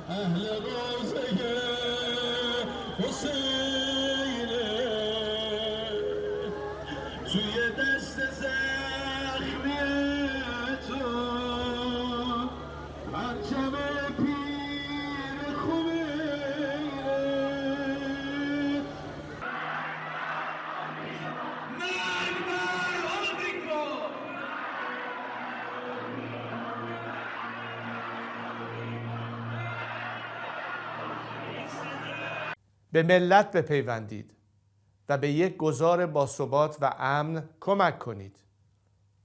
اهل روزه حسینه توی دست زخمی تو پرچم پیر خمینه من بر آمریکا به ملت بپیوندید و به یک گذار باثبات و امن کمک کنید.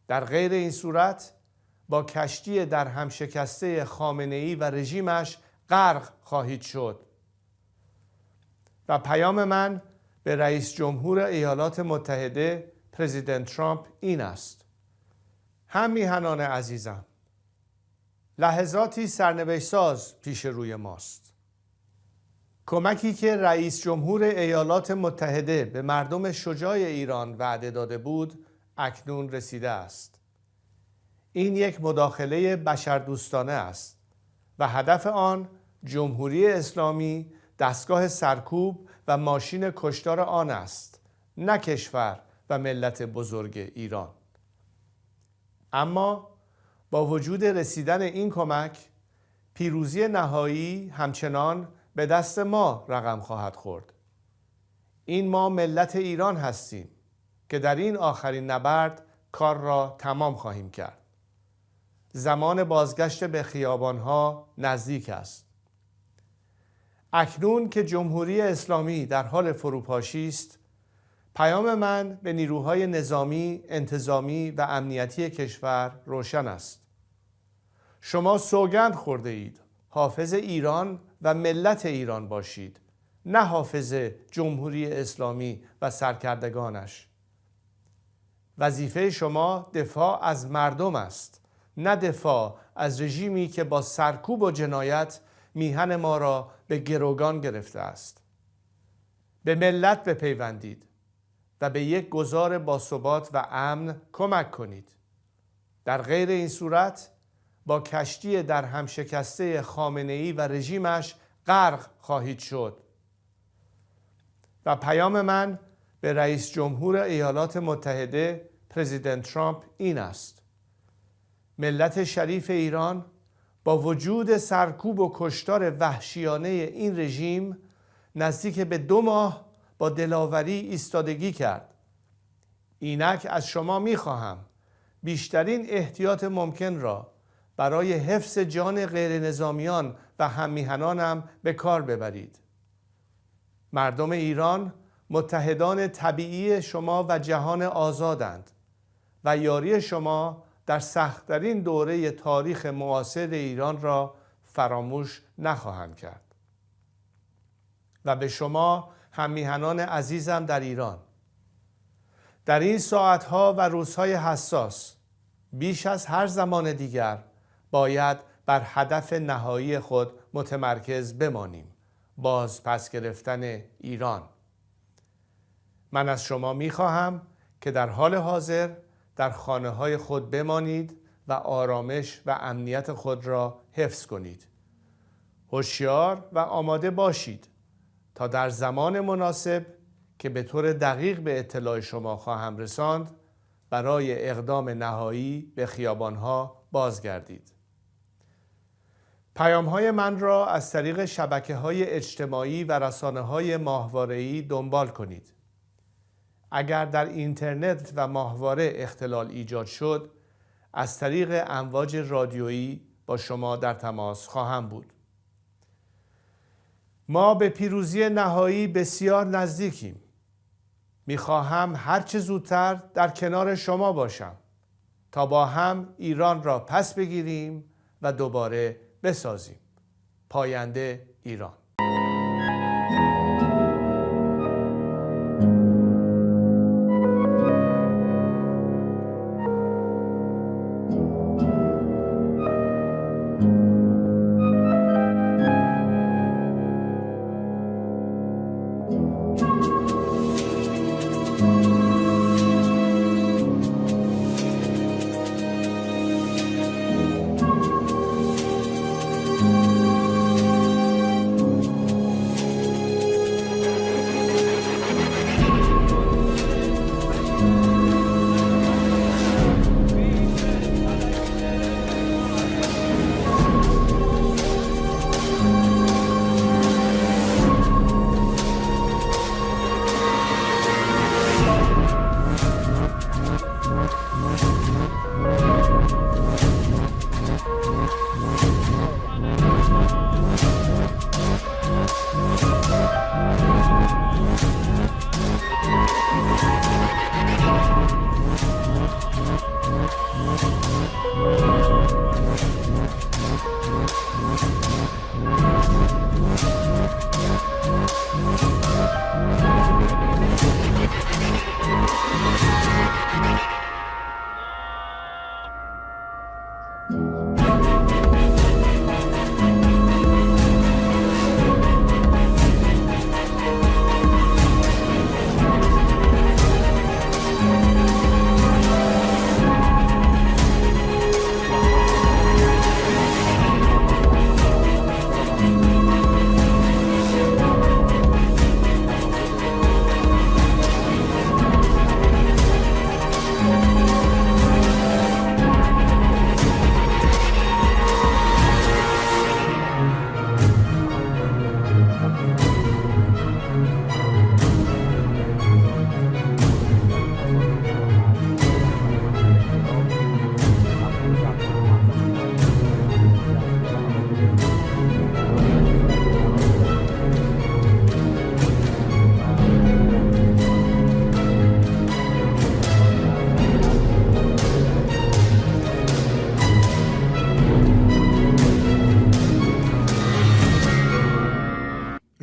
در غیر این صورت با کشتی در هم شکسته خامنه‌ای و رژیمش غرق خواهید شد. و پیام من به رئیس جمهور ایالات متحده پرزیدنت ترامپ این است: هم میهنان عزیزم، لحظاتی سرنوشت ساز پیش روی ماست. کمکی که رئیس جمهور ایالات متحده به مردم شجاع ایران وعده داده بود اکنون رسیده است. این یک مداخله بشردوستانه است و هدف آن جمهوری اسلامی دستگاه سرکوب و ماشین کشتار آن است، نه کشور و ملت بزرگ ایران. اما با وجود رسیدن این کمک، پیروزی نهایی همچنان به دست ما رقم خواهد خورد. این ما ملت ایران هستیم که در این آخرین نبرد کار را تمام خواهیم کرد. زمان بازگشت به خیابانها نزدیک است. اکنون که جمهوری اسلامی در حال فروپاشی است، پیام من به نیروهای نظامی، انتظامی و امنیتی کشور روشن است. شما سوگند خورده اید حافظ ایران و ملت ایران باشید، نه حافظ جمهوری اسلامی و سرکردگانش. وظیفه شما دفاع از مردم است، نه دفاع از رژیمی که با سرکوب و جنایت میهن ما را به گروگان گرفته است. به ملت بپیوندید و به یک گذار باثبات و امن کمک کنید. در غیر این صورت با کشتی در هم شکسته خامنه‌ای و رژیمش غرق خواهید شد. و پیام من به رئیس جمهور ایالات متحده پرزیدنت ترامپ این است: ملت شریف ایران با وجود سرکوب و کشتار وحشیانه این رژیم نزدیک به 2 ماه با دلاوری ایستادگی کرد. اینک از شما می‌خواهم بیشترین احتیاط ممکن را برای حفظ جان غیر نظامیان و هممیهنانم به کار ببرید. مردم ایران متحدان طبیعی شما و جهان آزادند و یاری شما در سخت‌ترین دوره تاریخ معاصر ایران را فراموش نخواهند کرد. و به شما هممیهنان عزیزم در ایران، در این ساعتها و روزهای حساس بیش از هر زمان دیگر باید بر هدف نهایی خود متمرکز بمانیم: باز پس گرفتن ایران. من از شما می‌خواهم که در حال حاضر در خانه‌های خود بمانید و آرامش و امنیت خود را حفظ کنید. هوشیار و آماده باشید تا در زمان مناسب که به طور دقیق به اطلاع شما خواهم رساند برای اقدام نهایی به خیابان‌ها بازگردید. پیام‌های من را از طریق شبکه‌های اجتماعی و رسانه‌های ماهواره‌ای دنبال کنید. اگر در اینترنت و ماهواره اختلال ایجاد شد، از طریق امواج رادیویی با شما در تماس خواهم بود. ما به پیروزی نهایی بسیار نزدیکیم. می‌خواهم هر چه زودتر در کنار شما باشم تا با هم ایران را پس بگیریم و دوباره بسازیم. پاینده ایران.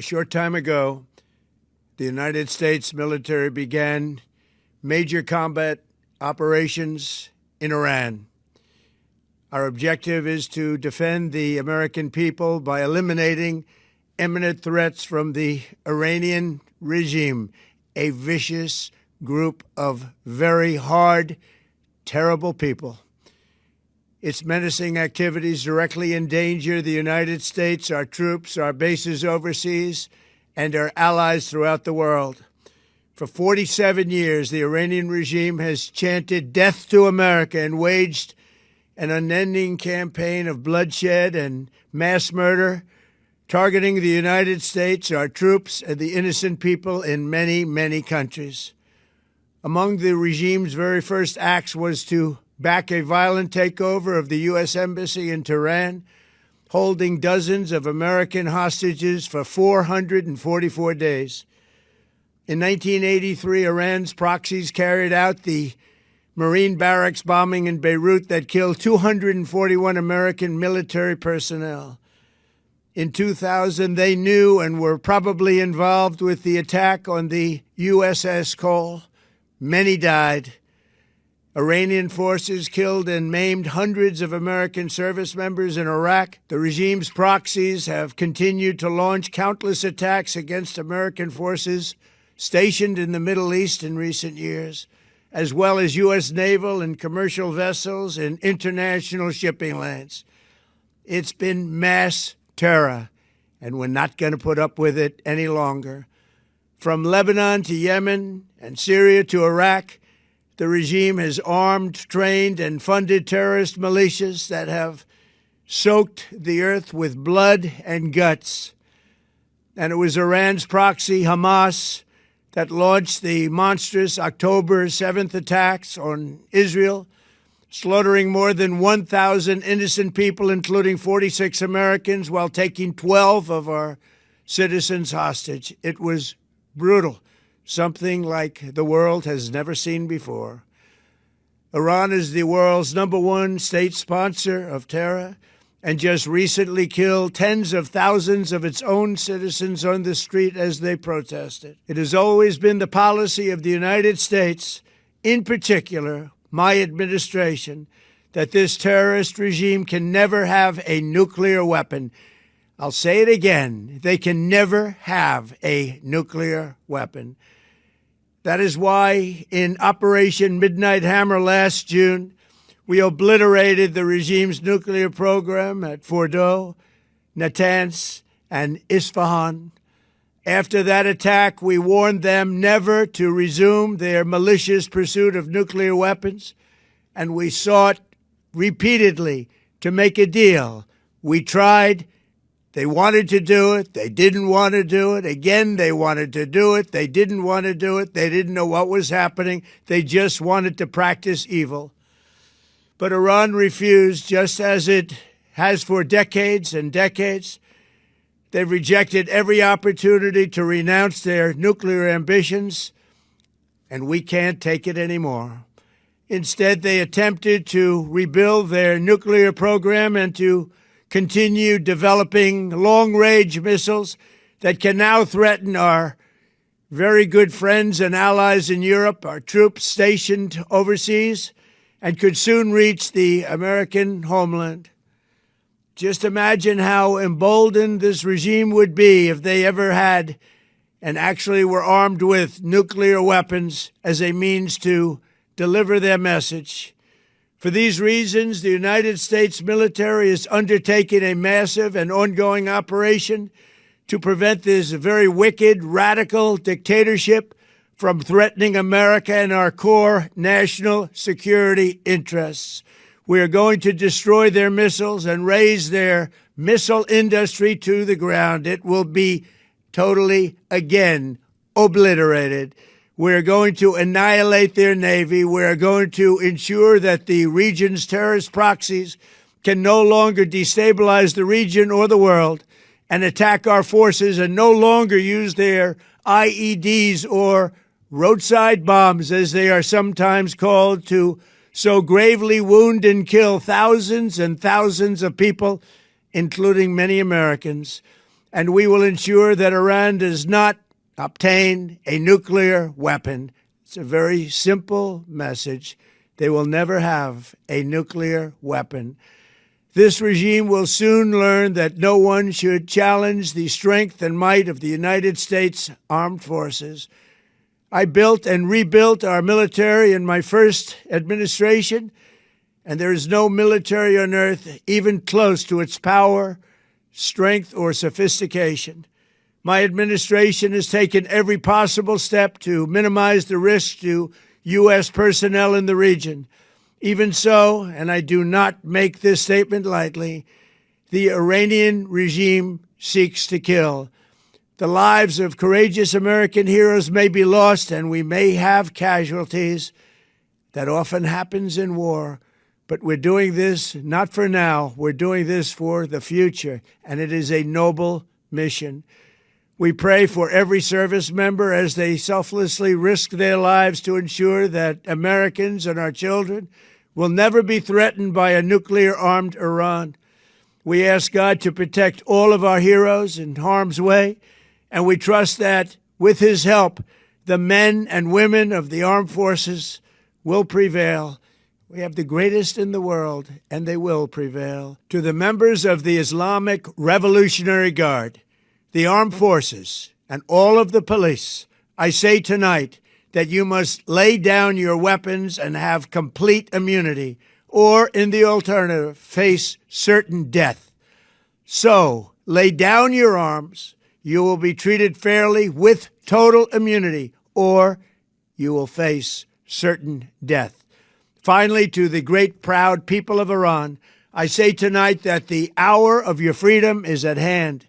short time ago, the United States military began major combat operations in Iran. Our objective is to defend the American people by eliminating imminent threats from the Iranian regime, a vicious group of very hard, terrible people. Its menacing activities directly endanger the United States, our troops, our bases overseas, and our allies throughout the world. For 47 years, the Iranian regime has chanted death to America and waged an unending campaign of bloodshed and mass murder, targeting the United States, our troops, and the innocent people in many, many countries. Among the regime's very first acts was to back a violent takeover of the U.S. Embassy in Tehran, holding dozens of American hostages for 444 days. In 1983, Iran's proxies carried out the Marine barracks bombing in Beirut that killed 241 American military personnel. In 2000, they knew and were probably involved with the attack on the USS Cole. Many died. Iranian forces killed and maimed hundreds of American service members in Iraq. The regime's proxies have continued to launch countless attacks against American forces stationed in the Middle East in recent years, as well as U.S. naval and commercial vessels and international shipping lanes. It's been mass terror, and we're not going to put up with it any longer. From Lebanon to Yemen and Syria to Iraq, the regime has armed, trained, and funded terrorist militias that have soaked the earth with blood and guts. And it was Iran's proxy, Hamas, that launched the monstrous October 7th attacks on Israel, slaughtering more than 1,000 innocent people, including 46 Americans, while taking 12 of our citizens hostage. It was brutal, something like the world has never seen before. Iran is the world's #1 state sponsor of terror and just recently killed tens of thousands of its own citizens on the street as they protested. It has always been the policy of the United States, in particular, my administration, that this terrorist regime can never have a nuclear weapon. I'll say it again, they can never have a nuclear weapon. That is why in Operation Midnight Hammer last June, we obliterated the regime's nuclear program at Fordow, Natanz, and Isfahan. After that attack, we warned them never to resume their malicious pursuit of nuclear weapons, and we sought repeatedly to make a deal. We tried. They wanted to do it. They didn't want to do it. Again, they wanted to do it. They didn't want to do it. They didn't know what was happening. They just wanted to practice evil. But Iran refused, just as it has for decades and decades. They've rejected every opportunity to renounce their nuclear ambitions, and we can't take it anymore. Instead, they attempted to rebuild their nuclear program and to continue developing long-range missiles that can now threaten our very good friends and allies in Europe, our troops stationed overseas, and could soon reach the American homeland. Just imagine how emboldened this regime would be if they ever had and actually were armed with nuclear weapons as a means to deliver their message. For these reasons, the United States military is undertaking a massive and ongoing operation to prevent this very wicked, radical dictatorship from threatening America and our core national security interests. We are going to destroy their missiles and raise their missile industry to the ground. It will be totally, again, obliterated. We're going to annihilate their Navy. We're going to ensure that the region's terrorist proxies can no longer destabilize the region or the world and attack our forces and no longer use their IEDs or roadside bombs, as they are sometimes called, to so gravely wound and kill thousands and thousands of people, including many Americans. and we will ensure that Iran does not obtain a nuclear weapon. It's a very simple message. They will never have a nuclear weapon. This regime will soon learn that no one should challenge the strength and might of the United States Armed Forces. I built and rebuilt our military in my first administration, and there is no military on earth even close to its power, strength, or sophistication. My administration has taken every possible step to minimize the risk to U.S. personnel in the region. Even so, and I do not make this statement lightly, the Iranian regime seeks to kill. The lives of courageous American heroes may be lost, and we may have casualties. That often happens in war. But we're doing this not for now. We're doing this for the future, and it is a noble mission. We pray for every service member as they selflessly risk their lives to ensure that Americans and our children will never be threatened by a nuclear-armed Iran. We ask God to protect all of our heroes in harm's way, and we trust that, with His help, the men and women of the armed forces will prevail. We have the greatest in the world, and they will prevail. To the members of the Islamic Revolutionary Guard, the armed forces, and all of the police, I say tonight that you must lay down your weapons and have complete immunity, or, in the alternative, face certain death. So, lay down your arms. You will be treated fairly with total immunity, or you will face certain death. Finally, to the great proud people of Iran, I say tonight that the hour of your freedom is at hand.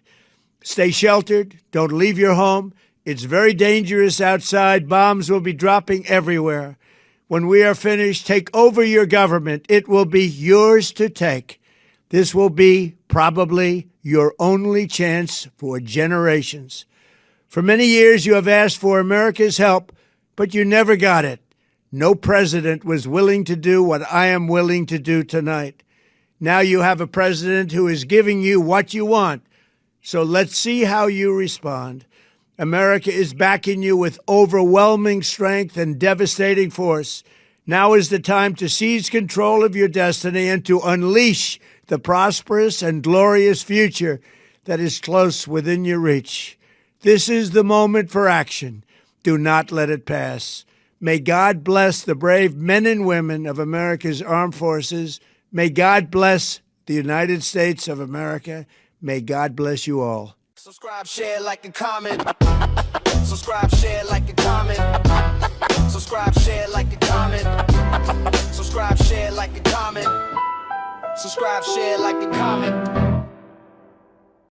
Stay sheltered. Don't leave your home. It's very dangerous outside. Bombs will be dropping everywhere. When we are finished, take over your government. It will be yours to take. This will be probably your only chance for generations. For many years, you have asked for America's help, but you never got it. No president was willing to do what I am willing to do tonight. Now you have a president who is giving you what you want. So let's see how you respond. America is backing you with overwhelming strength and devastating force. Now is the time to seize control of your destiny and to unleash the prosperous and glorious future that is close within your reach. This is the moment for action. Do not let it pass. May God bless the brave men and women of America's armed forces. May God bless the United States of America. May God bless you all. Subscribe, share, like, and comment. Subscribe, share, like, and comment. Subscribe, share, like, and comment. Subscribe, share, like, and comment. Subscribe, share, like, and comment.